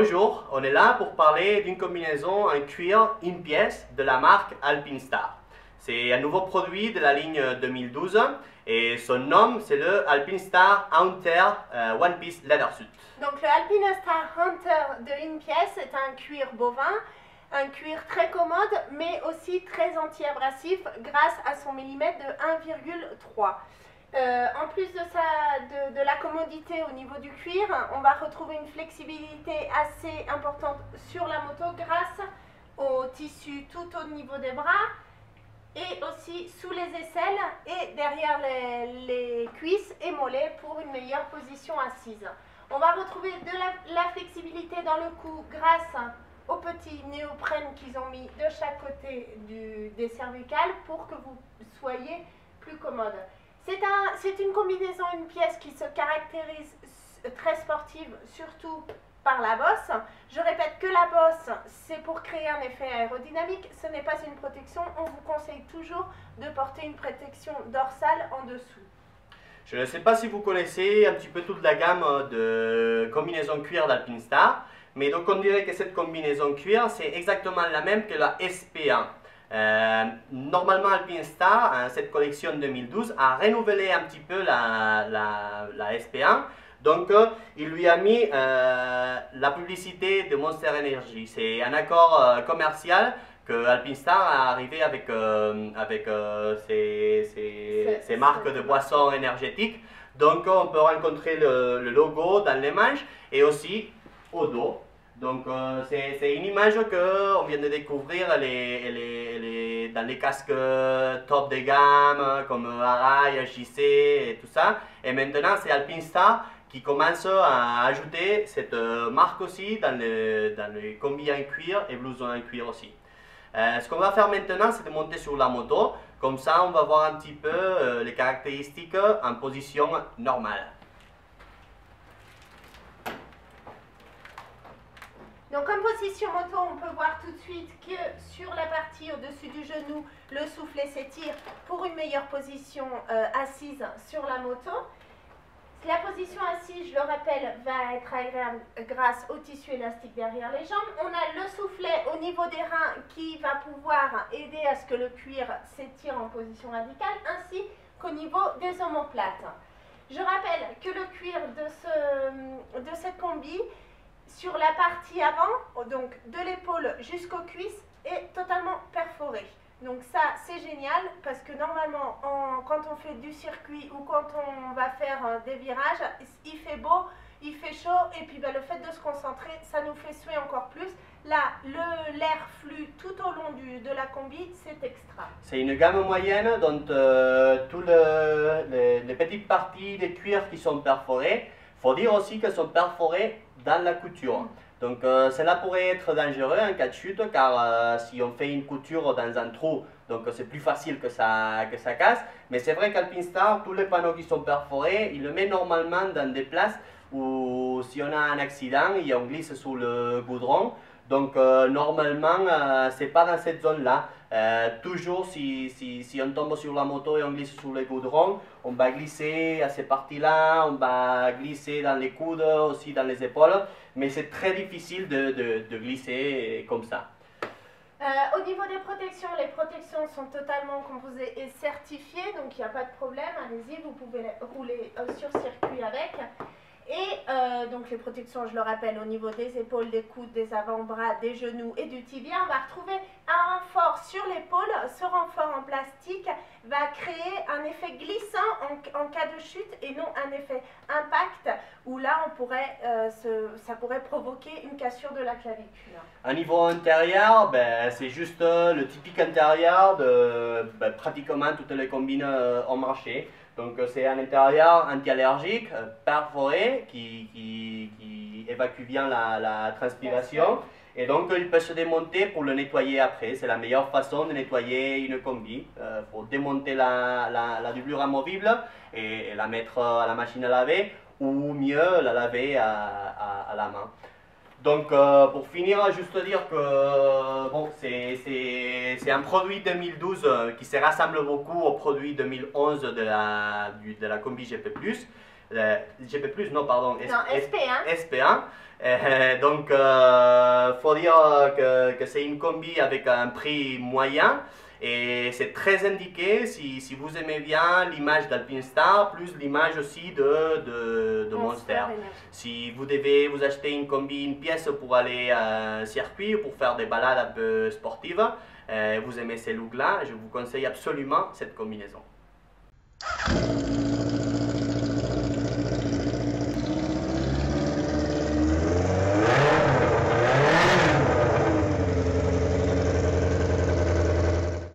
Bonjour, on est là pour parler d'une combinaison en cuir une pièce de la marque Alpinestar. C'est un nouveau produit de la ligne 2012 et son nom c'est le Alpinestar Hunter One Piece Leather Suit. Donc le Alpinestar Hunter de une pièce est un cuir bovin, un cuir très commode mais aussi très anti-abrasif grâce à son millimètre de 1,3. En plus de la commodité au niveau du cuir, on va retrouver une flexibilité assez importante sur la moto grâce au tissu tout au niveau des bras et aussi sous les aisselles et derrière les cuisses et mollets pour une meilleure position assise. On va retrouver de la flexibilité dans le cou grâce aux petits néoprènes qu'ils ont mis de chaque côté des cervicales pour que vous soyez plus commode. C'est une combinaison, une pièce qui se caractérise très sportive, surtout par la bosse. Je répète que la bosse, c'est pour créer un effet aérodynamique, ce n'est pas une protection. On vous conseille toujours de porter une protection dorsale en dessous. Je ne sais pas si vous connaissez un petit peu toute la gamme de combinaisons cuir d'Alpinestar, mais donc on dirait que cette combinaison cuir, c'est exactement la même que la SP1. Normalement Alpinestar, cette collection 2012, a renouvelé un petit peu la SP1. Donc il lui a mis la publicité de Monster Energy. C'est un accord commercial que Alpinestar a arrivé avec ses marques de boissons énergétiques. Donc on peut rencontrer le logo dans les manches et aussi au dos. Donc c'est une image qu'on vient de découvrir dans les casques top de gamme comme Arai, JC et tout ça. Et maintenant c'est Alpinestar qui commence à ajouter cette marque aussi dans les combis en cuir et blousons en cuir aussi. Ce qu'on va faire maintenant, c'est de monter sur la moto. Comme ça, on va voir un petit peu les caractéristiques en position normale. Donc en position moto, on peut voir tout de suite que sur la partie au-dessus du genou, le soufflet s'étire pour une meilleure position assise sur la moto. La position assise, je le rappelle, va être agréable grâce au tissu élastique derrière les jambes. On a le soufflet au niveau des reins qui va pouvoir aider à ce que le cuir s'étire en position radicale, ainsi qu'au niveau des omoplates. Je rappelle que le cuir de cette combi, sur la partie avant, donc de l'épaule jusqu'aux cuisses, est totalement perforé. Donc ça, c'est génial parce que normalement, quand on fait du circuit ou quand on va faire des virages, il fait beau, il fait chaud et puis le fait de se concentrer, ça nous fait suer encore plus. Là, l'air flue tout au long de la combi, c'est extra. C'est une gamme moyenne dont toutes les petites parties de cuir qui sont perforées, il faut dire aussi qu'elles sont perforées dans la couture. Donc cela pourrait être dangereux en cas de chute car si on fait une couture dans un trou, donc c'est plus facile que ça casse. Mais c'est vrai qu'Alpinestar, tous les panneaux qui sont perforés, il le met normalement dans des places où si on a un accident et on glisse sous le goudron. Donc normalement c'est pas dans cette zone là. Toujours si on tombe sur la moto et on glisse sur le goudron, on va glisser à ces parties là, on va glisser dans les coudes, aussi dans les épaules, mais c'est très difficile de glisser comme ça. Au niveau des protections, les protections sont totalement composées et certifiées, donc il n'y a pas de problème, allez-y, vous pouvez rouler sur circuit avec. Et donc les protections, je le rappelle, au niveau des épaules, des coudes, des avant-bras, des genoux et du tibia, on va retrouver un renfort sur l'épaule. Ce renfort en plastique va créer un effet glissant en cas de chute et non un effet impact où là ça pourrait provoquer une cassure de la clavicule. À niveau intérieur, c'est juste le typique intérieur de pratiquement toutes les combines en marché. Donc c'est un intérieur anti-allergique, perforé, qui évacue bien la transpiration. Et donc il peut se démonter pour le nettoyer après. C'est la meilleure façon de nettoyer une combi. Il faut démonter la doublure amovible et la mettre à la machine à laver ou mieux la laver à la main. Donc pour finir, juste dire que bon, c'est un produit 2012 qui se rassemble beaucoup au produit 2011 de la combi GP+. GP+, non, pardon, Non, SP1. SP1. Donc, faut dire que c'est une combi avec un prix moyen et c'est très indiqué si vous aimez bien l'image d'Alpinestar plus l'image aussi de Monster. Si vous devez vous acheter une combi, une pièce pour aller à un circuit ou pour faire des balades un peu sportives, vous aimez ces looks-là, je vous conseille absolument cette combinaison.